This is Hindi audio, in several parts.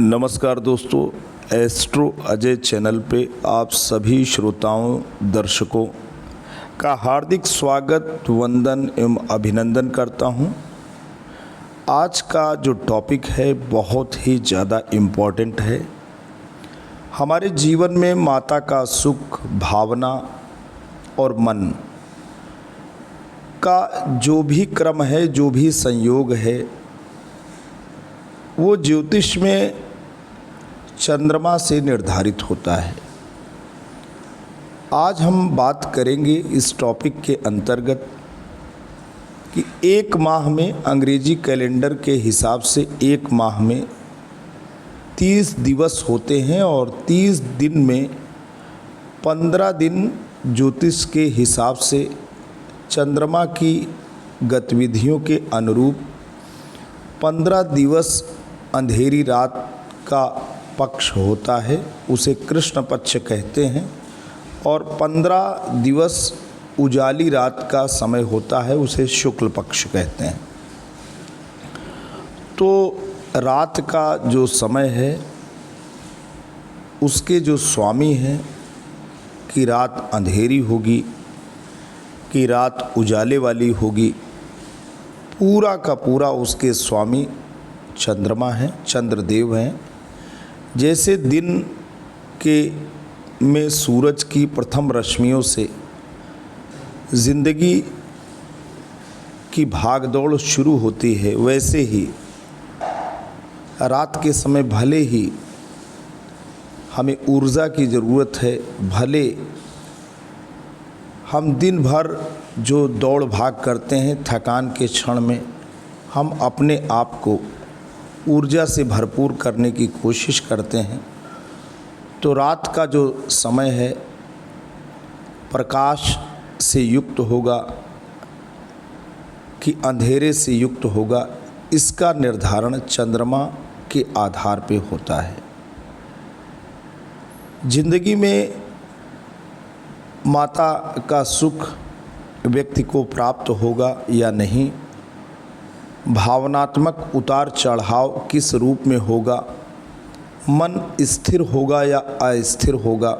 नमस्कार दोस्तों, एस्ट्रो अजय चैनल पे आप सभी श्रोताओं दर्शकों का हार्दिक स्वागत, वंदन एवं अभिनंदन करता हूं। आज का जो टॉपिक है बहुत ही ज़्यादा इम्पोर्टेंट है। हमारे जीवन में माता का सुख, भावना और मन का जो भी क्रम है, जो भी संयोग है, वो ज्योतिष में चंद्रमा से निर्धारित होता है। आज हम बात करेंगे इस टॉपिक के अंतर्गत कि एक माह में अंग्रेजी कैलेंडर के हिसाब से एक माह में 30 दिवस होते हैं और 30 दिन में 15 दिन ज्योतिष के हिसाब से चंद्रमा की गतिविधियों के अनुरूप 15 दिवस अंधेरी रात का पक्ष होता है, उसे कृष्ण पक्ष कहते हैं, और 15 दिवस उजाली रात का समय होता है, उसे शुक्ल पक्ष कहते हैं। तो रात का जो समय है उसके जो स्वामी हैं कि रात अंधेरी होगी कि रात उजाले वाली होगी, पूरा का पूरा उसके स्वामी चंद्रमा हैं, चंद्रदेव हैं। जैसे दिन के में सूरज की प्रथम रश्मियों से ज़िंदगी की भागदौड़ शुरू होती है, वैसे ही रात के समय भले ही हमें ऊर्जा की ज़रूरत है, भले हम दिन भर जो दौड़ भाग करते हैं, थकान के क्षण में हम अपने आप को ऊर्जा से भरपूर करने की कोशिश करते हैं, तो रात का जो समय है प्रकाश से युक्त होगा कि अंधेरे से युक्त होगा, इसका निर्धारण चंद्रमा के आधार पे होता है। जिंदगी में माता का सुख व्यक्ति को प्राप्त होगा या नहीं, भावनात्मक उतार चढ़ाव किस रूप में होगा, मन स्थिर होगा या अस्थिर होगा,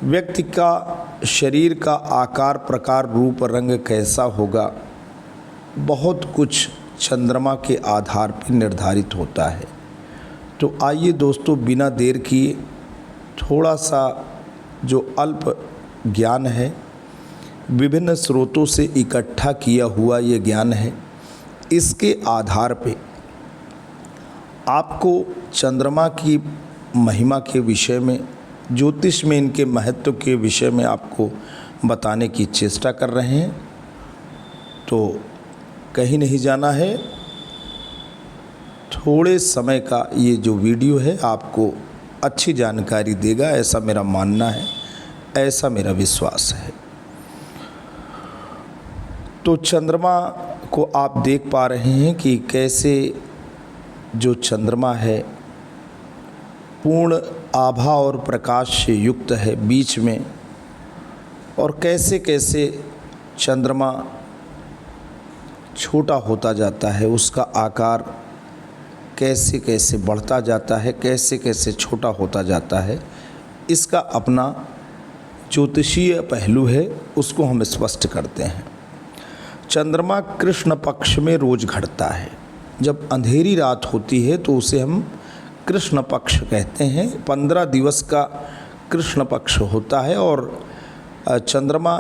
व्यक्ति का शरीर का आकार, प्रकार, रूप, रंग कैसा होगा, बहुत कुछ चंद्रमा के आधार पर निर्धारित होता है। तो आइए दोस्तों, बिना देर किए थोड़ा सा जो अल्प ज्ञान है, विभिन्न स्रोतों से इकट्ठा किया हुआ ये ज्ञान है, इसके आधार पे आपको चंद्रमा की महिमा के विषय में, ज्योतिष में इनके महत्व के विषय में आपको बताने की चेष्टा कर रहे हैं। तो कहीं नहीं जाना है, थोड़े समय का ये जो वीडियो है आपको अच्छी जानकारी देगा, ऐसा मेरा मानना है, ऐसा मेरा विश्वास है। तो चंद्रमा को आप देख पा रहे हैं कि कैसे जो चंद्रमा है पूर्ण आभा और प्रकाश से युक्त है बीच में, और कैसे कैसे चंद्रमा छोटा होता जाता है, उसका आकार कैसे कैसे बढ़ता जाता है, कैसे कैसे छोटा होता जाता है, इसका अपना ज्योतिषीय पहलू है, उसको हम स्पष्ट करते हैं। चंद्रमा कृष्ण पक्ष में रोज घटता है। जब अंधेरी रात होती है तो उसे हम कृष्ण पक्ष कहते हैं। 15 दिवस का कृष्ण पक्ष होता है और चंद्रमा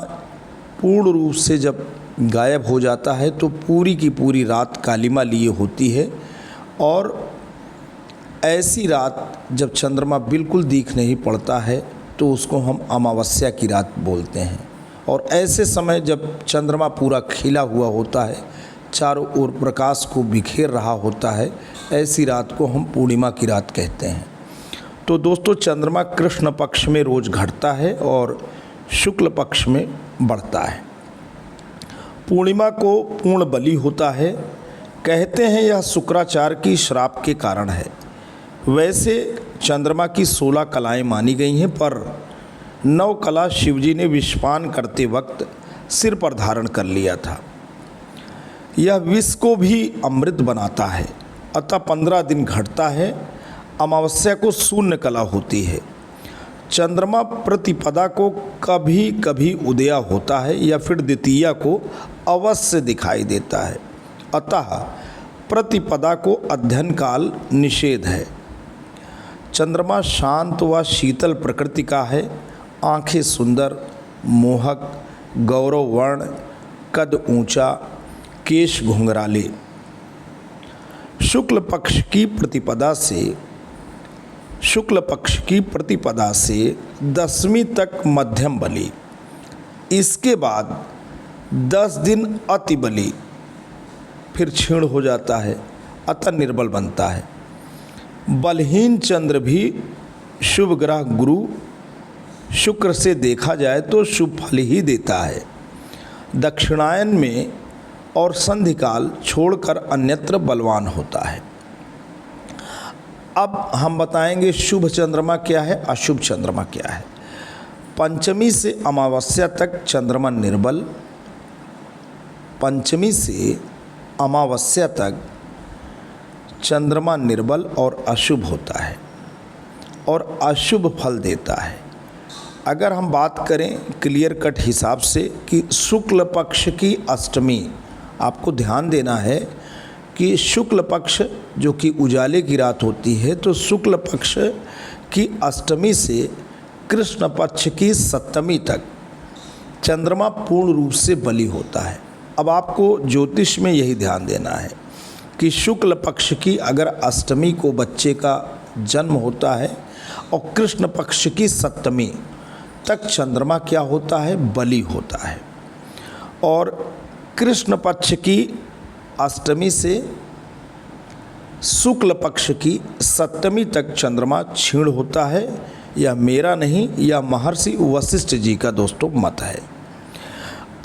पूर्ण रूप से जब गायब हो जाता है तो पूरी की पूरी रात कालिमा लिए होती है, और ऐसी रात जब चंद्रमा बिल्कुल दिख नहीं पड़ता है तो उसको हम अमावस्या की रात बोलते हैं। और ऐसे समय जब चंद्रमा पूरा खिला हुआ होता है, चारों ओर प्रकाश को बिखेर रहा होता है, ऐसी रात को हम पूर्णिमा की रात कहते हैं। तो दोस्तों, चंद्रमा कृष्ण पक्ष में रोज घटता है और शुक्ल पक्ष में बढ़ता है। पूर्णिमा को पूर्ण बलि होता है, कहते हैं यह शुक्राचार्य की श्राप के कारण है। वैसे चंद्रमा की 16 कलाएँ मानी गई हैं, पर 9 कला शिवजी ने विषपान करते वक्त सिर पर धारण कर लिया था। यह विष को भी अमृत बनाता है। अतः 15 दिन घटता है। अमावस्या को शून्य कला होती है। चंद्रमा प्रतिपदा को कभी कभी उदय होता है या फिर द्वितीया को अवश्य दिखाई देता है। अतः प्रतिपदा को अध्ययन काल निषेध है। चंद्रमा शांत व शीतल प्रकृति का है। आंखें सुंदर, मोहक, गौरव वर्ण, कद ऊंचा, केश घुंघराले। शुक्ल पक्ष की प्रतिपदा से 10वीं तक मध्यम बली, इसके बाद 10 दिन अति बली, फिर क्षीण हो जाता है, अतः निर्बल बनता है। बलहीन चंद्र भी शुभ ग्रह गुरु शुक्र से देखा जाए तो शुभ फल ही देता है। दक्षिणायन में और संधिकाल छोड़कर अन्यत्र बलवान होता है। अब हम बताएंगे शुभ चंद्रमा क्या है, अशुभ चंद्रमा क्या है। पंचमी से अमावस्या तक चंद्रमा निर्बल, पंचमी से अमावस्या तक चंद्रमा निर्बल और अशुभ होता है और अशुभ फल देता है। अगर हम बात करें क्लियर कट हिसाब से कि शुक्ल पक्ष की अष्टमी, आपको ध्यान देना है कि शुक्ल पक्ष जो कि उजाले की रात होती है, तो शुक्ल पक्ष की अष्टमी से कृष्ण पक्ष की सप्तमी तक चंद्रमा पूर्ण रूप से बली होता है। अब आपको ज्योतिष में यही ध्यान देना है कि शुक्ल पक्ष की अगर अष्टमी को बच्चे का जन्म होता है और कृष्ण पक्ष की सप्तमी तक चंद्रमा क्या होता है, बली होता है। और कृष्ण पक्ष की अष्टमी से शुक्ल पक्ष की सप्तमी तक चंद्रमा क्षीण होता है। यह मेरा नहीं, यह महर्षि वशिष्ठ जी का दोस्तों मत है।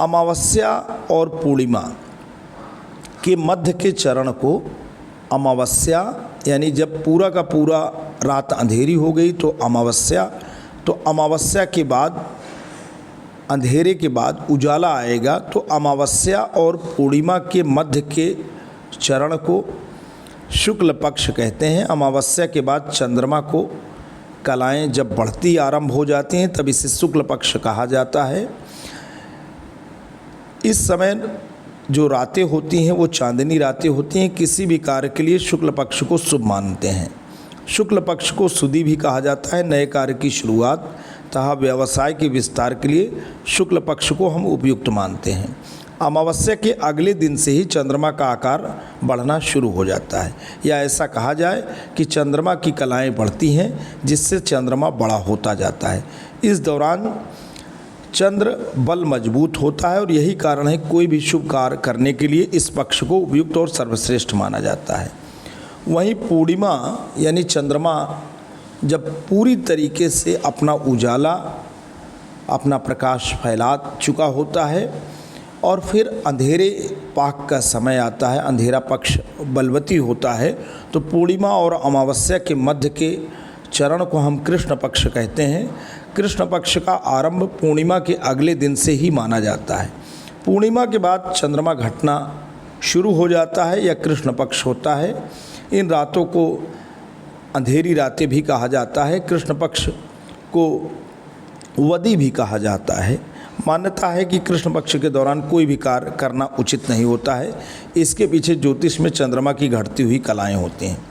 अमावस्या और पूर्णिमा के मध्य के चरण को अमावस्या, यानी जब पूरा का पूरा रात अंधेरी हो गई तो अमावस्या, तो अमावस्या के बाद अंधेरे के बाद उजाला आएगा, तो अमावस्या और पूर्णिमा के मध्य के चरण को शुक्ल पक्ष कहते हैं। अमावस्या के बाद चंद्रमा को कलाएं जब बढ़ती आरंभ हो जाती हैं तब इसे शुक्ल पक्ष कहा जाता है। इस समय जो रातें होती हैं वो चांदनी रातें होती हैं। किसी भी कार्य के लिए शुक्ल पक्ष को शुभ मानते हैं। शुक्ल पक्ष को सुदी भी कहा जाता है। नए कार्य की शुरुआत तथा व्यवसाय के विस्तार के लिए शुक्ल पक्ष को हम उपयुक्त मानते हैं। अमावस्या के अगले दिन से ही चंद्रमा का आकार बढ़ना शुरू हो जाता है, या ऐसा कहा जाए कि चंद्रमा की कलाएं बढ़ती हैं जिससे चंद्रमा बड़ा होता जाता है। इस दौरान चंद्र बल मजबूत होता है और यही कारण है कोई भी शुभ कार्य करने के लिए इस पक्ष को उपयुक्त और सर्वश्रेष्ठ माना जाता है। वहीं पूर्णिमा यानी चंद्रमा जब पूरी तरीके से अपना उजाला, अपना प्रकाश फैला चुका होता है और फिर अंधेरे पाक का समय आता है, अंधेरा पक्ष बलवती होता है, तो पूर्णिमा और अमावस्या के मध्य के चरण को हम कृष्ण पक्ष कहते हैं। कृष्ण पक्ष का आरंभ पूर्णिमा के अगले दिन से ही माना जाता है। पूर्णिमा के बाद चंद्रमा घटना शुरू हो जाता है या कृष्ण पक्ष होता है। इन रातों को अंधेरी रातें भी कहा जाता है। कृष्ण पक्ष को वदी भी कहा जाता है। मान्यता है कि कृष्ण पक्ष के दौरान कोई भी कार्य करना उचित नहीं होता है। इसके पीछे ज्योतिष में चंद्रमा की घटती हुई कलाएं होती हैं।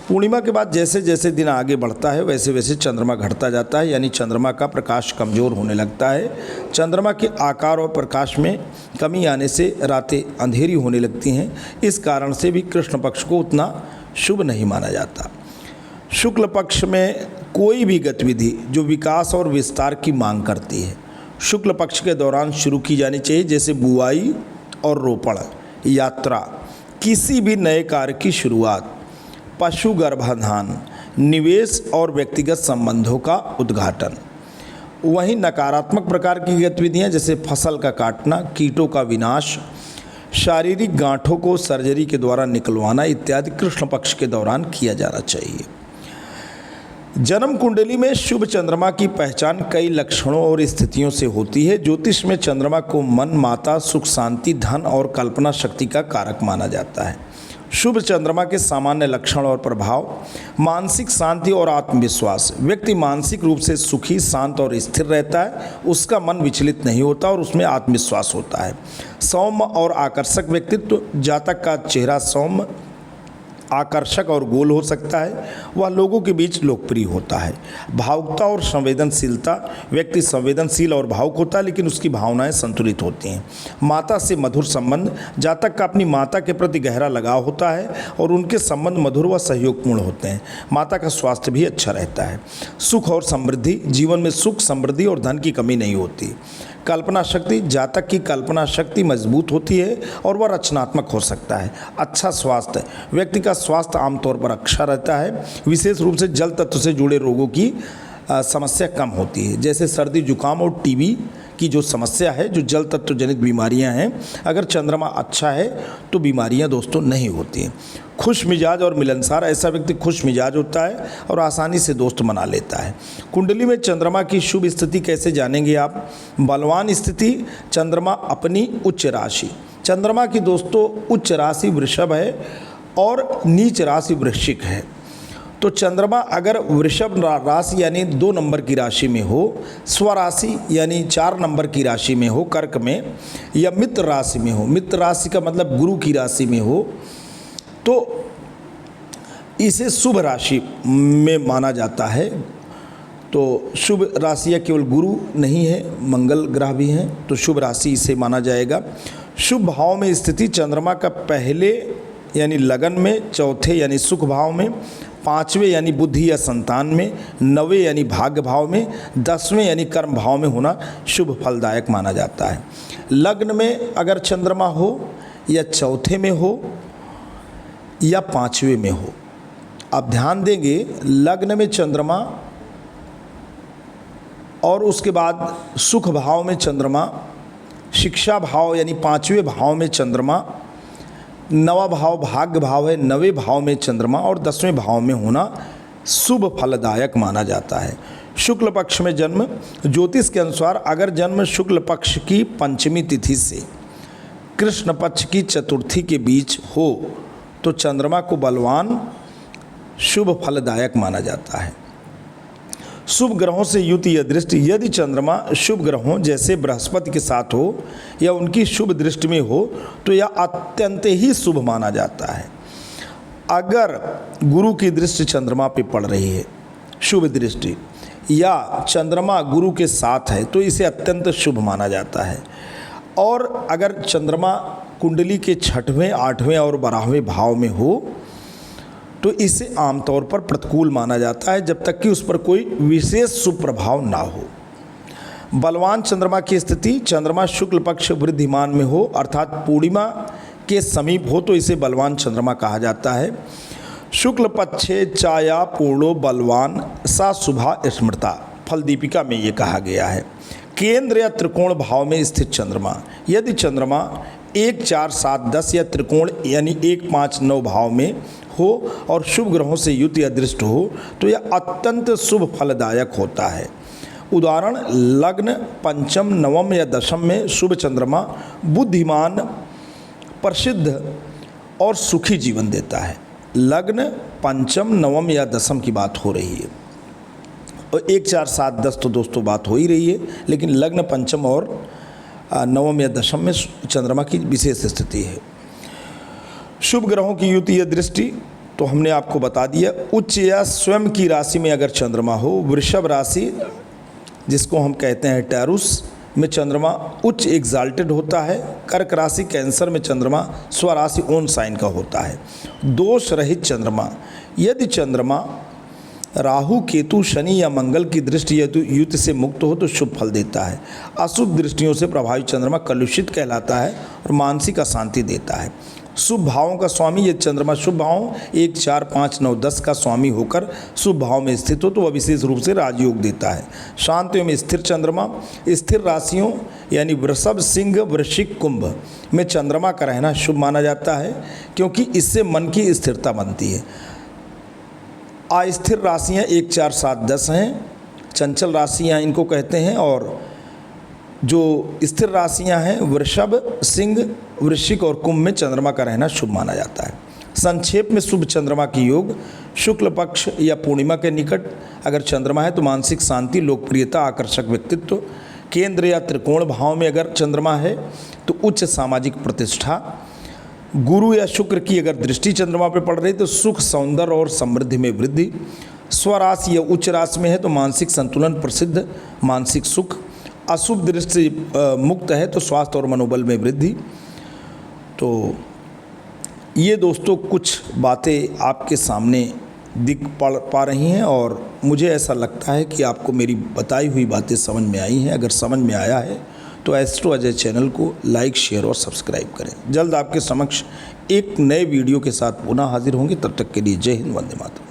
पूर्णिमा के बाद जैसे जैसे दिन आगे बढ़ता है वैसे वैसे चंद्रमा घटता जाता है, यानी चंद्रमा का प्रकाश कमज़ोर होने लगता है। चंद्रमा के आकार और प्रकाश में कमी आने से रातें अंधेरी होने लगती हैं। इस कारण से भी कृष्ण पक्ष को उतना शुभ नहीं माना जाता। शुक्ल पक्ष में कोई भी गतिविधि जो विकास और विस्तार की मांग करती है शुक्ल पक्ष के दौरान शुरू की जानी चाहिए, जैसे बुआई और रोपण, यात्रा, किसी भी नए कार्य की शुरुआत, पशु गर्भाधान, निवेश और व्यक्तिगत संबंधों का उद्घाटन। वहीं नकारात्मक प्रकार की गतिविधियां जैसे फसल का काटना, कीटों का विनाश, शारीरिक गांठों को सर्जरी के द्वारा निकलवाना इत्यादि कृष्ण पक्ष के दौरान किया जाना चाहिए। जन्म कुंडली में शुभ चंद्रमा की पहचान कई लक्षणों और स्थितियों से होती है। ज्योतिष में चंद्रमा को मन, माता, सुख, शांति, धन और कल्पना शक्ति का कारक माना जाता है। शुभ चंद्रमा के सामान्य लक्षण और प्रभाव। मानसिक शांति और आत्मविश्वास। व्यक्ति मानसिक रूप से सुखी, शांत और स्थिर रहता है। उसका मन विचलित नहीं होता और उसमें आत्मविश्वास होता है। सौम्य और आकर्षक व्यक्तित्व। जातक का चेहरा सौम्य, आकर्षक और गोल हो सकता है। वह लोगों के बीच लोकप्रिय होता है। भावुकता और संवेदनशीलता। व्यक्ति संवेदनशील और भावुक होता है, लेकिन उसकी भावनाएं संतुलित होती हैं। माता से मधुर संबंध। जातक का अपनी माता के प्रति गहरा लगाव होता है और उनके संबंध मधुर व सहयोगपूर्ण होते हैं। माता का स्वास्थ्य भी अच्छा रहता है। सुख और समृद्धि। जीवन में सुख, समृद्धि और धन की कमी नहीं होती। कल्पना शक्ति। जातक की कल्पना शक्ति मजबूत होती है और वह रचनात्मक हो सकता है। अच्छा स्वास्थ्य। व्यक्ति का स्वास्थ्य आमतौर पर अच्छा रहता है। विशेष रूप से जल तत्व से जुड़े रोगों की समस्या कम होती है, जैसे सर्दी, जुकाम और टीबी की जो समस्या है, जो जल तत्व जनित बीमारियां हैं, अगर चंद्रमा अच्छा है तो बीमारियां दोस्तों नहीं होती हैं। खुश मिजाज और मिलनसार। ऐसा व्यक्ति खुश मिजाज होता है और आसानी से दोस्त बना लेता है। कुंडली में चंद्रमा की शुभ स्थिति कैसे जानेंगे आप? बलवान स्थिति। चंद्रमा अपनी उच्च राशि। चंद्रमा की दोस्तों उच्च राशि वृषभ है और नीच राशि वृश्चिक है। तो चंद्रमा अगर वृषभ राशि यानी 2 नंबर की राशि में हो, स्वराशि यानी 4 नंबर की राशि में हो, कर्क में, या मित्र राशि में हो, मित्र राशि का मतलब गुरु की राशि में हो, तो इसे शुभ राशि में माना जाता है। तो शुभ राशियाँ केवल गुरु नहीं है, मंगल ग्रह भी हैं, तो शुभ राशि इसे माना जाएगा। शुभ भाव में स्थिति। चंद्रमा का पहले यानी लगन में, चौथे यानी सुख भाव में, 5वें यानी बुद्धि या संतान में, 9वें यानी भाग्य भाव में, 10वें यानी कर्म भाव में होना शुभ फलदायक माना जाता है। लग्न में अगर चंद्रमा हो या चौथे में हो या 5वें में हो, आप ध्यान देंगे लग्न में चंद्रमा और उसके बाद सुख भाव में चंद्रमा, शिक्षा भाव यानी 5वें भाव में चंद्रमा, 9वां भाव भाग्य भाव है, 9वें भाव में चंद्रमा और 10वें भाव में होना शुभ फलदायक माना जाता है। शुक्ल पक्ष में जन्म। ज्योतिष के अनुसार अगर जन्म शुक्ल पक्ष की पंचमी तिथि से कृष्ण पक्ष की चतुर्थी के बीच हो तो चंद्रमा को बलवान, शुभ फलदायक माना जाता है। शुभ ग्रहों से युति या दृष्टि। यदि चंद्रमा शुभ ग्रहों जैसे बृहस्पति के साथ हो या उनकी शुभ दृष्टि में हो तो यह अत्यंत ही शुभ माना जाता है। अगर गुरु की दृष्टि चंद्रमा पे पड़ रही है, शुभ दृष्टि, या चंद्रमा गुरु के साथ है तो इसे अत्यंत शुभ माना जाता है। और अगर चंद्रमा कुंडली के 6वें, 8वें और 12वें भाव में हो तो इसे आमतौर पर प्रतिकूल माना जाता है जब तक कि उस पर कोई विशेष शुभ प्रभाव ना हो। बलवान चंद्रमा की स्थिति। चंद्रमा शुक्ल पक्ष वृद्धिमान में हो अर्थात पूर्णिमा के समीप हो तो इसे बलवान चंद्रमा कहा जाता है। शुक्ल पक्षे चाया पूर्णो बलवान सा शुभा स्मृता, फल दीपिका में ये कहा गया है। केंद्र या त्रिकोण भाव में स्थित चंद्रमा। यदि चंद्रमा 1, 4, 7, 10 या त्रिकोण यानी 1, 5, 9 भाव में हो और शुभ ग्रहों से युति या दृष्ट हो तो यह अत्यंत शुभ फलदायक होता है। उदाहरण लग्न पंचम, नवम या दशम में शुभ चंद्रमा बुद्धिमान, प्रसिद्ध और सुखी जीवन देता है। लग्न पंचम, नवम या दशम की बात हो रही है और 1, 4, 7, 10 तो दोस्तों बात हो ही रही है, लेकिन लग्न पंचम और नवम या दशम में चंद्रमा की विशेष स्थिति है। शुभ ग्रहों की युति या दृष्टि तो हमने आपको बता दिया। उच्च या स्वयं की राशि में अगर चंद्रमा हो, वृषभ राशि जिसको हम कहते हैं टैरुस में चंद्रमा उच्च एग्जाल्टेड होता है। कर्क राशि कैंसर में चंद्रमा स्वराशि ओन साइन का होता है। दोष रहित चंद्रमा। यदि चंद्रमा राहु, केतु, शनि या मंगल की दृष्टि युति से मुक्त हो तो शुभ फल देता है। अशुभ दृष्टियों से प्रभावित चंद्रमा कलुषित कहलाता है और मानसिक अशांति देता है। शुभ भावों का स्वामी। यदि चंद्रमा शुभ भाव 1, 4, 5, 9, 10 का स्वामी होकर शुभ भाव में स्थित हो तो वह विशेष रूप से राजयोग देता है। शांत एवं स्थिर चंद्रमा। स्थिर राशियों यानी वृषभ, सिंह, वृश्चिक, कुंभ में चंद्रमा का रहना शुभ माना जाता है क्योंकि इससे मन की स्थिरता बनती है। अस्थिर राशियाँ 1, 4, 7, 10 हैं, चंचल राशियाँ इनको कहते हैं। और जो स्थिर राशियां हैं वृषभ, सिंह, वृश्चिक और कुंभ में चंद्रमा का रहना शुभ माना जाता है। संक्षेप में शुभ चंद्रमा की योग, शुक्ल पक्ष या पूर्णिमा के निकट अगर चंद्रमा है तो मानसिक शांति, लोकप्रियता, आकर्षक व्यक्तित्व। केंद्र या त्रिकोण भाव में अगर चंद्रमा है तो उच्च सामाजिक प्रतिष्ठा। गुरु या शुक्र की अगर दृष्टि चंद्रमा पर पड़ रही तो सुख, सौंदर्य और समृद्धि में वृद्धि। स्वराशि या उच्च राशि में है तो मानसिक संतुलन, प्रसिद्ध मानसिक सुख। अशुभ दृष्टि मुक्त है तो स्वास्थ्य और मनोबल में वृद्धि। तो ये दोस्तों कुछ बातें आपके सामने दिख पा रही हैं और मुझे ऐसा लगता है कि आपको मेरी बताई हुई बातें समझ में आई हैं। अगर समझ में आया है तो एस्ट्रो अजय चैनल को लाइक, शेयर और सब्सक्राइब करें। जल्द आपके समक्ष एक नए वीडियो के साथ पुनः हाजिर होंगे। तब तक के लिए जय हिंद, वंदे मातरम।